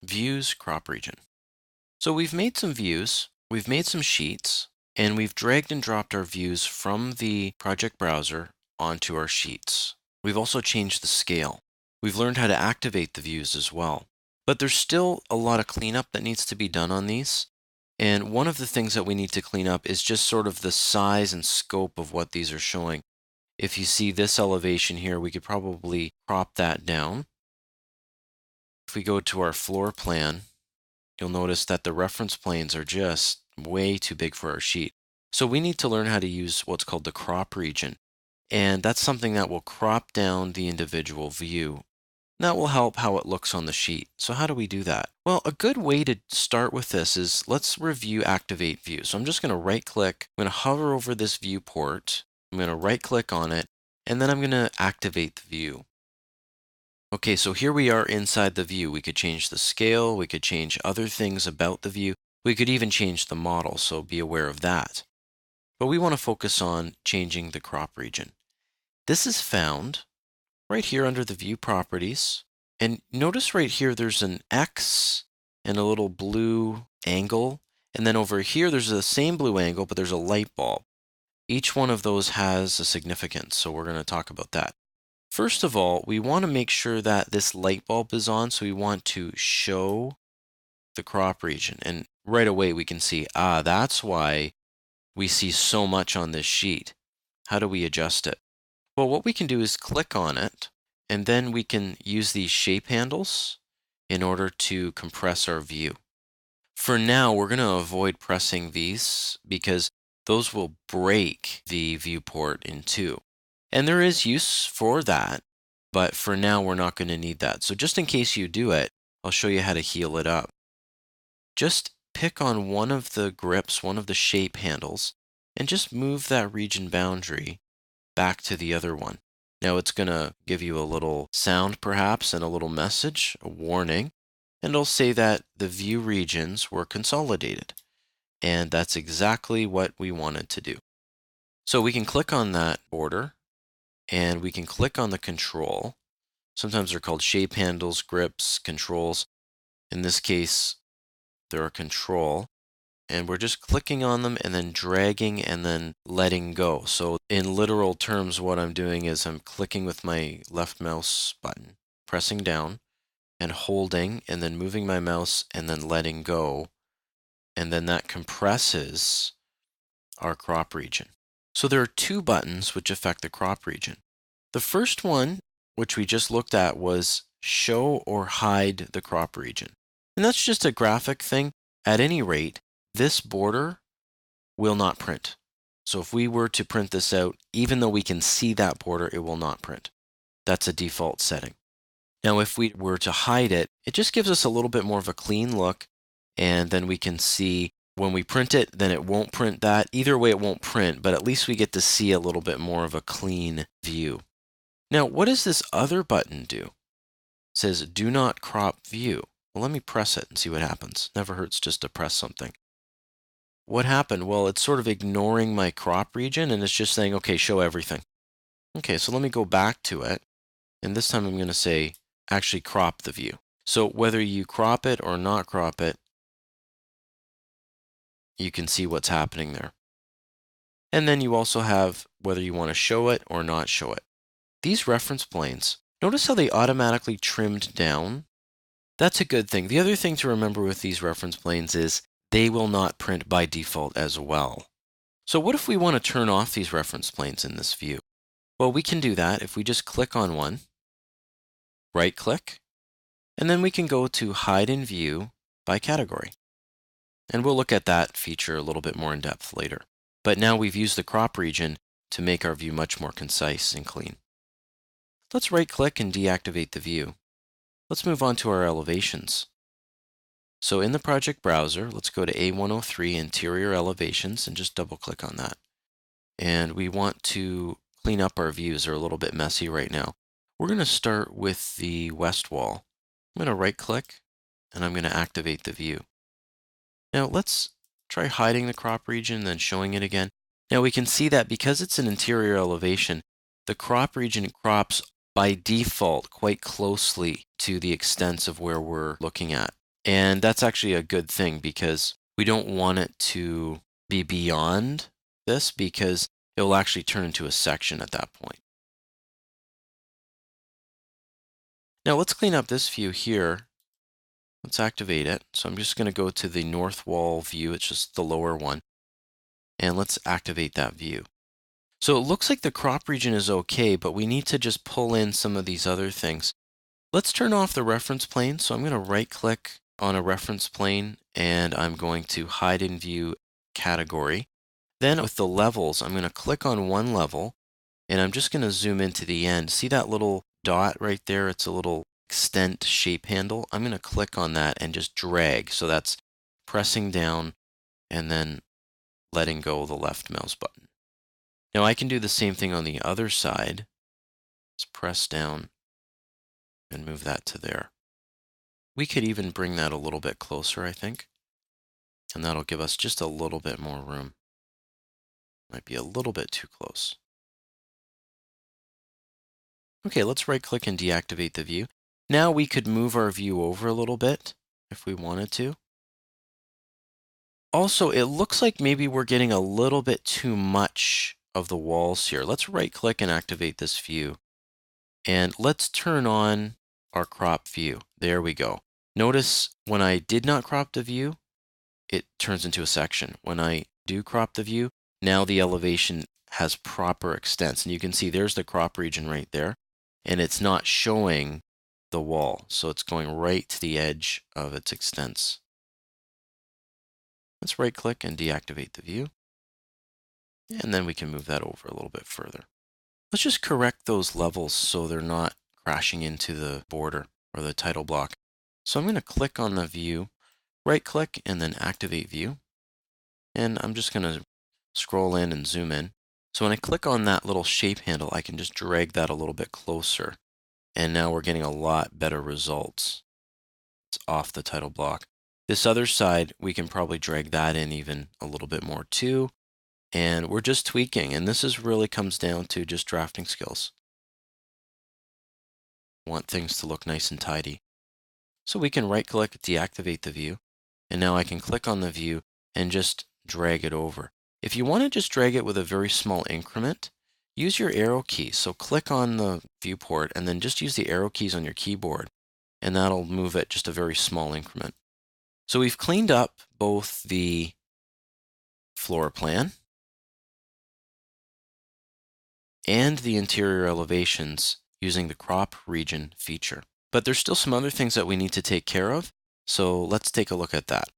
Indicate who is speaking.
Speaker 1: Views, crop region. So we've made some views, we've made some sheets, and we've dragged and dropped our views from the project browser onto our sheets. We've also changed the scale. We've learned how to activate the views as well. But there's still a lot of cleanup that needs to be done on these. And one of the things that we need to clean up is just sort of the size and scope of what these are showing. If you see this elevation here, we could probably crop that down. If we go to our floor plan, you'll notice that the reference planes are just way too big for our sheet. So we need to learn how to use what's called the crop region. And that's something that will crop down the individual view. That will help how it looks on the sheet. So how do we do that? Well, a good way to start with this is let's review Activate View. So I'm just going to right click, I'm going to hover over this viewport, I'm going to right click on it, and then I'm going to activate the view. Okay, so here we are inside the view. We could change the scale, we could change other things about the view, we could even change the model, so be aware of that. But we want to focus on changing the crop region. This is found right here under the View Properties. And notice right here there's an X and a little blue angle. And then over here there's the same blue angle, but there's a light bulb. Each one of those has a significance, so we're going to talk about that. First of all, we want to make sure that this light bulb is on, so we want to show the crop region. And right away we can see, that's why we see so much on this sheet. How do we adjust it? Well, what we can do is click on it, and then we can use these shape handles in order to compress our view. For now, we're going to avoid pressing these because those will break the viewport in two. And there is use for that, but for now, we're not going to need that. So just in case you do it, I'll show you how to heal it up. Just pick on one of the grips, one of the shape handles, and just move that region boundary back to the other one. Now it's going to give you a little sound perhaps and a little message, a warning, and it'll say that the view regions were consolidated. And that's exactly what we wanted to do. So we can click on that border and we can click on the control. Sometimes they're called shape handles, grips, controls. In this case, they're a control. And we're just clicking on them and then dragging and then letting go. So in literal terms, what I'm doing is I'm clicking with my left mouse button, pressing down and holding and then moving my mouse and then letting go. And then that compresses our crop region. So there are two buttons which affect the crop region. The first one, which we just looked at, was show or hide the crop region. And that's just a graphic thing. At any rate, this border will not print. So if we were to print this out, even though we can see that border, it will not print. That's a default setting. Now, if we were to hide it, it just gives us a little bit more of a clean look. And then we can see when we print it, then it won't print that. Either way, it won't print, but at least we get to see a little bit more of a clean view. Now, what does this other button do? It says, do not crop view. Well, let me press it and see what happens. Never hurts just to press something. What happened? Well, it's sort of ignoring my crop region and it's just saying, okay, show everything. Okay, so let me go back to it. And this time I'm going to say, actually crop the view. So whether you crop it or not crop it, you can see what's happening there. And then you also have whether you want to show it or not show it. These reference planes, notice how they automatically trimmed down? That's a good thing. The other thing to remember with these reference planes is they will not print by default as well. So what if we want to turn off these reference planes in this view? Well, we can do that if we just click on one, right click, and then we can go to hide in view by category. And we'll look at that feature a little bit more in depth later. But now we've used the crop region to make our view much more concise and clean. Let's right click and deactivate the view. Let's move on to our elevations. So in the project browser, let's go to A103 Interior Elevations and just double click on that. And we want to clean up our views. They're a little bit messy right now. We're going to start with the west wall. I'm going to right click and I'm going to activate the view. Now let's try hiding the crop region and then showing it again. Now we can see that because it's an interior elevation, the crop region crops by default quite closely to the extents of where we're looking at. And that's actually a good thing because we don't want it to be beyond this because it will actually turn into a section at that point. Now let's clean up this view here. Let's activate it. So I'm just going to go to the north wall view. It's just the lower one. And let's activate that view. So it looks like the crop region is okay, but we need to just pull in some of these other things. Let's turn off the reference plane. So I'm going to right click on a reference plane and I'm going to hide in view category. Then with the levels, I'm going to click on one level and I'm just going to zoom into the end. See that little dot right there? It's a little extent shape handle. I'm going to click on that and just drag. So that's pressing down and then letting go of the left mouse button. Now I can do the same thing on the other side. Just press down and move that to there. We could even bring that a little bit closer, I think. And that'll give us just a little bit more room. Might be a little bit too close. Okay, let's right click and deactivate the view. Now we could move our view over a little bit if we wanted to. Also, it looks like maybe we're getting a little bit too much of the walls here. Let's right click and activate this view. And let's turn on our crop view. There we go. Notice when I did not crop the view, it turns into a section. When I do crop the view, now the elevation has proper extents. And you can see there's the crop region right there. And it's not showing the wall. So it's going right to the edge of its extents. Let's right click and deactivate the view. And then we can move that over a little bit further. Let's just correct those levels so they're not crashing into the border or the title block. So I'm going to click on the view, right click, and then activate view. And I'm just going to scroll in and zoom in. So when I click on that little shape handle, I can just drag that a little bit closer. And now we're getting a lot better results. It's off the title block. This other side, we can probably drag that in even a little bit more too. And we're just tweaking. And this is really comes down to just drafting skills. Want things to look nice and tidy. So we can right click, deactivate the view. And now I can click on the view and just drag it over. If you want to just drag it with a very small increment, use your arrow key. So click on the viewport and then just use the arrow keys on your keyboard. And that'll move it just a very small increment. So we've cleaned up both the floor plan and the interior elevations using the crop region feature. But there's still some other things that we need to take care of. So let's take a look at that.